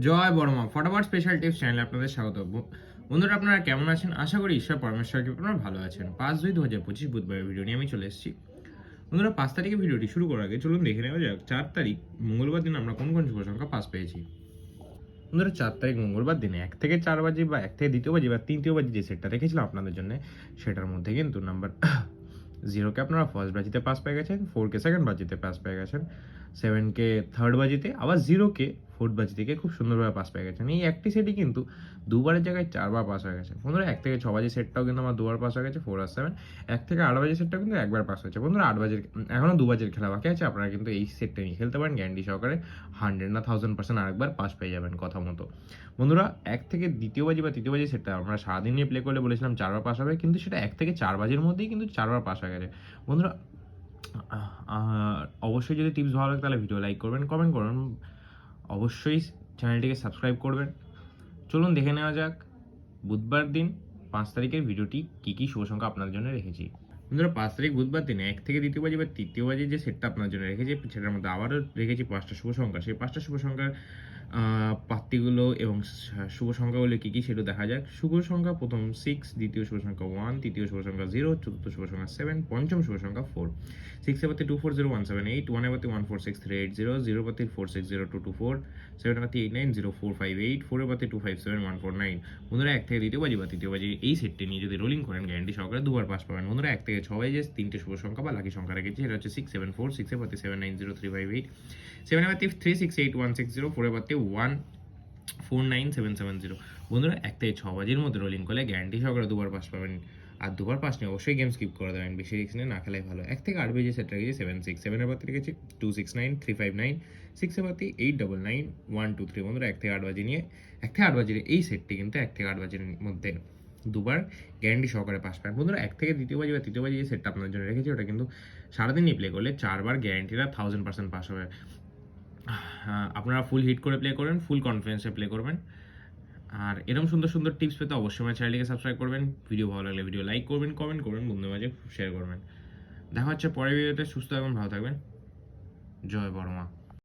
জয় বর্মা ফটাফট special tips চ্যানেলে আপনাদের স্বাগত। বন্ধুরা, আপনারা কেমন আছেন? আশা করি ঈশ্বর পরমেশ্বরকে আপনারা ভালো আছেন। 5/2/2025 বুধবারের ভিডিও নিয়ে আমি চলে এসেছি। বন্ধুরা, 5 তারিখে ভিডিওটি শুরু করার আগে চলুন দেখে নেওয়া যাক 4 তারিখ মঙ্গলবার দিন আমরা কোন কোন শুভ সংখ্যা পাস পেয়েছি। বন্ধুরা, 4 তারিখ মঙ্গলবার দিনে 1 থেকে 4 বাজি বা 1 থেকে 2 বাজি বা 3 বাজি যে সেটটা রেখেছিলাম আপনাদের জন্য, সেটার মধ্যে কিন্তু নাম্বার 0কে আপনারা ফার্স্ট বাজিতে পাস পেয়ে গেছেন, 4কে সেকেন্ড বাজিতে পাস পেয়ে গেছেন, 7কে থার্ড বাজিতে, আবার 0কে ফোর্থ বাজি থেকে খুব সুন্দরভাবে পাস পেয়ে গেছেন। এই একটি সেটই কিন্তু দুবারের জায়গায় 4বার পাস হয়ে গেছে। বন্ধুরা, 1 থেকে 6 বাজি সেটটাও কিন্তু আমার দুবার পাস হয়ে গেছে, 4 আর 7। 1 থেকে 8 বাজি সেটটাও কিন্তু একবার পাস হয়েছে। বন্ধুরা, 8 বাজির এখনও 2 বাজির খেলা বাকি আছে। আপনারা কিন্তু এই সেটটা নিয়ে খেলতে পারেন গ্যারান্টি সহকারে। 100 না 1000% আরেকবার পাস পেয়ে যাবেন কথা মতো। বন্ধুরা, 1 থেকে দ্বিতীয় বাজি বা তৃতীয় বাজি সেটটা আমরা সারাদিন নিয়ে প্লে করলে বলেছিলাম 4বার পাস হবে, কিন্তু সেটা 1 থেকে 4 বাজির মধ্যেই কিন্তু 4বার পাস হয়ে গেছে। বন্ধুরা, অবশ্যই যদি টিপস ভালো লাগে তাহলে ভিডিও লাইক করবেন, কমেন্ট করবেন, অবশ্যই চ্যানেলটিকে সাবস্ক্রাইব করবেন। চলুন দেখে নেওয়া যাক বুধবার দিন 5 তারিখের ভিডিওটি কী কী শুভ সংখ্যা আপনার জন্য রেখেছি। বন্ধুরা, 5 তারিখ বুধবার দিনে 1 থেকে দ্বিতীয় বাজি বা তৃতীয় বাজি যে সেটটা আপনার জন্য রেখেছি, সেটার মধ্যে আবারও রেখেছি 5টা শুভ সংখ্যা। সেই 5টা শুভ সংখ্যার প্রাপ্তিগুলো এবং শুভ সংখ্যাগুলো কী কী সেটা দেখা যাক। শুভ সংখ্যা প্রথম 6, দ্বিতীয় শুভ সংখ্যা 1, তৃতীয় শুভ সংখ্যা 0, চতুর্থ শুভ সংখ্যা 7, পঞ্চম শুভ সংখ্যা 4। 6 এর পাতি 240178, 1 এর পাতি 146380, 0 পাতি 460224, 7 এর পাতি 890458, 4 এর পাতি 257149। বন্ধুরা, 1 থেকে দ্বিতীয় বাজি বা তৃতীয় বাজি এই সেটটি নিয়ে যদি রোলিং করেন গ্যারান্টি সহকারে দুবার পাস পাবেন। বন্ধুরা, 1 থেকে 6 বাজি তিনটে শুভ সংখ্যা বা লাকি সংখ্যা রেখেছি, সেটা হচ্ছে 674, 6 এর পাতি 790358, 7 এর পাতি 368160, 4 এর পাতি 149770। বন্ধুরা, 1 থেকে 6 বাজির মধ্যে রোলিং করলে গ্যারান্টি সহকারে দুবার পাস পাবেন। আর দুবার পাস নিয়ে অবশ্যই গেম স্কিপ করে দেবেন, বেশি রিস্ক নিয়ে না খেলাই ভালো। 1 থেকে 8 বাজি সেট রেখেছি 76, 7 এর পাতি রেখেছি 269359, 6 এর পাতি 899123। বন্ধুরা, 1 থেকে 8 বাজি নিয়ে 1 থেকে 8 বাজির এই সেটটি কিন্তু 1 থেকে 8 বাজির মধ্যে দুবার গ্যারান্টি সহকারে পাস পাবেন। বন্ধুরা, 1 থেকে দ্বিতীয় বাজি বা তৃতীয় বাজি যে সেটটা আপনার জন্য রেখেছি, ওটা কিন্তু সারাদিন নিয়ে প্লে করলে 4বার গ্যারান্টিরা 1000% পাস হবে। আপনারা ফুল হিট করে প্লে করবেন, ফুল কনফিডেন্সে প্লে করবেন। আর এরকম সুন্দর সুন্দর টিপস পেতে অবশ্যই আমার চ্যানেলটিকে সাবস্ক্রাইব করবেন। ভিডিও ভালো লাগলে ভিডিও লাইক করবেন, কমেন্ট করবেন, বন্ধুদের মাঝে শেয়ার করবেন। দেখা হচ্ছে পরের ভিডিওতে। সুস্থ এবং ভালো থাকবেন। জয় বর্মা।